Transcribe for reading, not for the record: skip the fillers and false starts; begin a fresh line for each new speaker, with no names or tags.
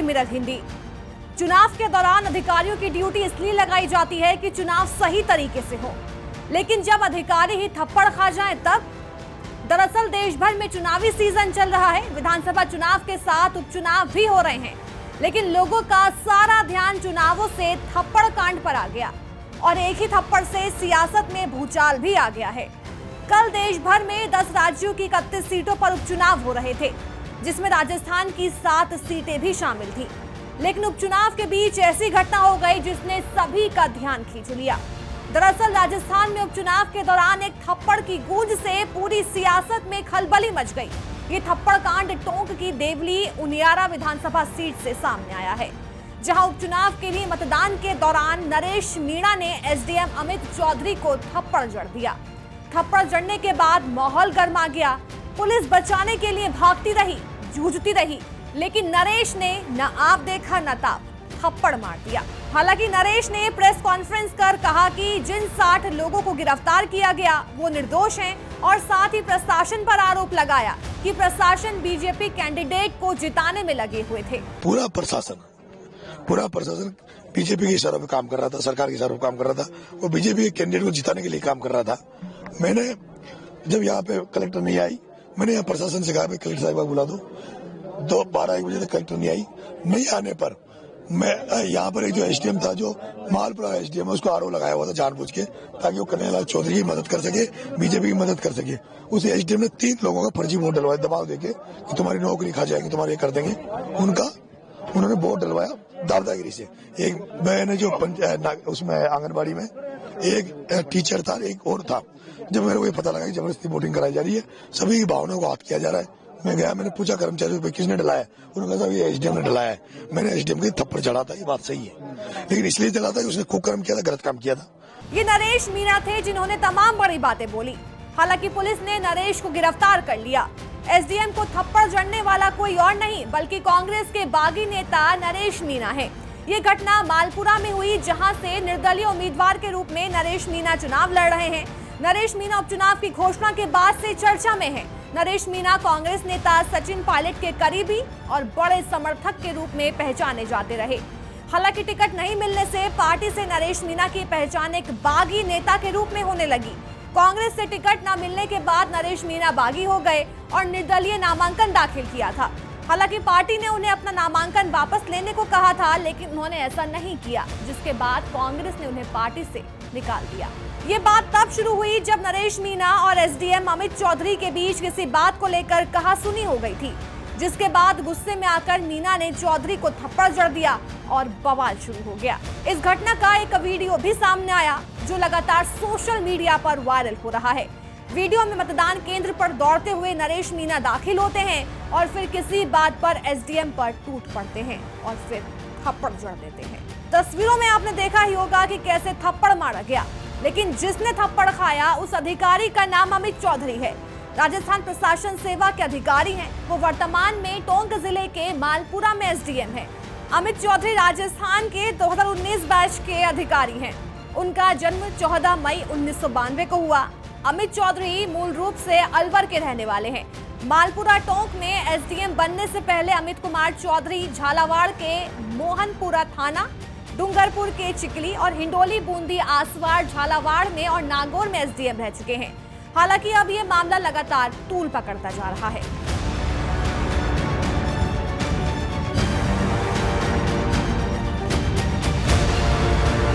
Mirror Hindi. चुनाव के दौरान अधिकारियों की ड्यूटी इसलिए लगाई जाती है कि चुनाव सही तरीके से हो, लेकिन जब अधिकारी ही थप्पड़ खा जाएं तब। दरअसल देश भर में चुनावी सीजन चल रहा है। विधानसभा चुनाव के साथ उपचुनाव भी हो रहे हैं, लेकिन लोगों का सारा ध्यान चुनावों से थप्पड़ कांड पर आ गया और एक ही थप्पड़ से सियासत में भूचाल भी आ गया है। कल देश भर में 10 राज्यों की 31 सीटों पर उपचुनाव हो रहे थे, जिसमें राजस्थान की 7 सीटें भी शामिल थी। लेकिन उपचुनाव के बीच ऐसी घटना हो गई जिसने सभी का ध्यान खींच लिया। दरअसल राजस्थान में उपचुनाव के दौरान एक थप्पड़ की गूंज से पूरी सियासत में खलबली मच गई। ये थप्पड़ कांड टोंक की देवली उनियारा विधानसभा सीट से सामने आया है, जहां उपचुनाव के लिए मतदान के दौरान नरेश मीणा ने एसडीएम अमित चौधरी को थप्पड़ जड़ दिया। थप्पड़ जड़ने के बाद माहौल गर्मा गया। पुलिस बचाने के लिए भागती रही, जूझती रही, लेकिन नरेश ने न आप देखा न ताप, थप्पड़ मार दिया। हालांकि नरेश ने प्रेस कॉन्फ्रेंस कर कहा कि जिन 60 लोगों को गिरफ्तार किया गया वो निर्दोष हैं और साथ ही प्रशासन पर आरोप लगाया कि प्रशासन बीजेपी कैंडिडेट को जिताने में लगे हुए थे।
पूरा प्रशासन बीजेपी के इशारों पे काम कर रहा था, सरकार के इशारों पे काम कर रहा था और बीजेपी के कैंडिडेट को जिताने के लिए काम कर रहा था। मैंने जब यहाँ पे कलेक्टर नहीं आई, मैंने यहाँ प्रशासन से कहा कलेक्टर साहब बुला दो। 12-1 बजे तक कलेक्टर नहीं आई। नहीं आने पर मैं यहाँ पर एक जो एसडीएम था, जो मालपुरा एसडीएम, उसको आरोप लगाया हुआ था जानबूझ के, ताकि वो कन्हैयालाल चौधरी की मदद कर सके, बीजेपी की मदद कर सके। उस एसडीएम ने 3 लोगों का फर्जी वोट डलवाया दबाव देके कि तुम्हारी नौकरी खा जाएंगे, तुम्हारे कर देंगे। उन्होंने वोट डलवाया दादागिरी से। एक मैंने जो उसमें आंगनबाड़ी में एक टीचर था, एक और था। जब मेरे को ये पता लगा कि जबरदस्ती वोटिंग कराई जा रही है, सभी की भावनाओं को आहत किया जा रहा है, मैं गया, मैंने पूछा कर्मचारियों को किसने डलाया। उन्होंने कहा ये एसडीएम ने डलाया है। मैंने एसडीएम को थप्पड़ चढ़ा था, ये बात सही है, लेकिन इसलिए चला था कि उसने कुकर्म किया था, गलत काम किया था।
ये नरेश मीणा थे जिन्होंने तमाम बड़ी बातें बोली। हालांकि पुलिस ने नरेश को गिरफ्तार कर लिया। एसडीएम को थप्पड़ जड़ने वाला कोई और नहीं बल्कि कांग्रेस के बागी नेता नरेश मीणा है। ये घटना मालपुरा में हुई, जहां से निर्दलीय उम्मीदवार के रूप में नरेश मीणा चुनाव लड़ रहे हैं। नरेश मीणा उपचुनाव की घोषणा के बाद से चर्चा में है। नरेश मीणा कांग्रेस नेता सचिन पायलट के करीबी और बड़े समर्थक के रूप में पहचाने जाते रहे। हालांकि टिकट नहीं मिलने से पार्टी से नरेश मीणा की पहचान एक बागी नेता के रूप में होने लगी। कांग्रेस से टिकट न मिलने के बाद नरेश मीणा बागी हो गए और निर्दलीय नामांकन दाखिल किया था। हालांकि पार्टी ने उन्हें अपना नामांकन वापस लेने को कहा था, लेकिन उन्होंने ऐसा नहीं किया, जिसके बाद कांग्रेस ने उन्हें पार्टी से निकाल दिया। ये बात तब शुरू हुई जब नरेश मीणा और एसडीएम अमित चौधरी के बीच किसी बात को लेकर कहासुनी हो गई थी, जिसके बाद गुस्से में आकर मीणा ने चौधरी को थप्पड़ जड़ दिया और बवाल शुरू हो गया। इस घटना का एक वीडियो भी सामने आया, जो लगातार सोशल मीडिया पर वायरल हो रहा है। वीडियो में मतदान केंद्र पर दौड़ते हुए नरेश मीणा दाखिल होते हैं और फिर किसी बात पर एसडीएम पर टूट पड़ते हैं और फिर थप्पड़ जड़ देते हैं। तस्वीरों में आपने देखा ही होगा कि कैसे थप्पड़ मारा गया, लेकिन जिसने थप्पड़ खाया उस अधिकारी का नाम अमित चौधरी है। राजस्थान प्रशासन सेवा के अधिकारी हैं। वो वर्तमान में टोंक जिले के मालपुरा में एसडीएम हैं। अमित चौधरी राजस्थान के 2019 बैच के अधिकारी हैं। उनका जन्म 14 मई 1992 को हुआ। अमित चौधरी मूल रूप से अलवर के रहने वाले हैं। मालपुरा टोंक में एसडीएम बनने से पहले अमित कुमार चौधरी झालावाड़ के मोहनपुरा थाना, डूंगरपुर के चिकली और हिंडोली, बूंदी, आसवाड़, झालावाड़ में और नागौर में एसडीएम रह चुके हैं। हालांकि अब ये मामला लगातार तूल पकड़ता जा रहा है।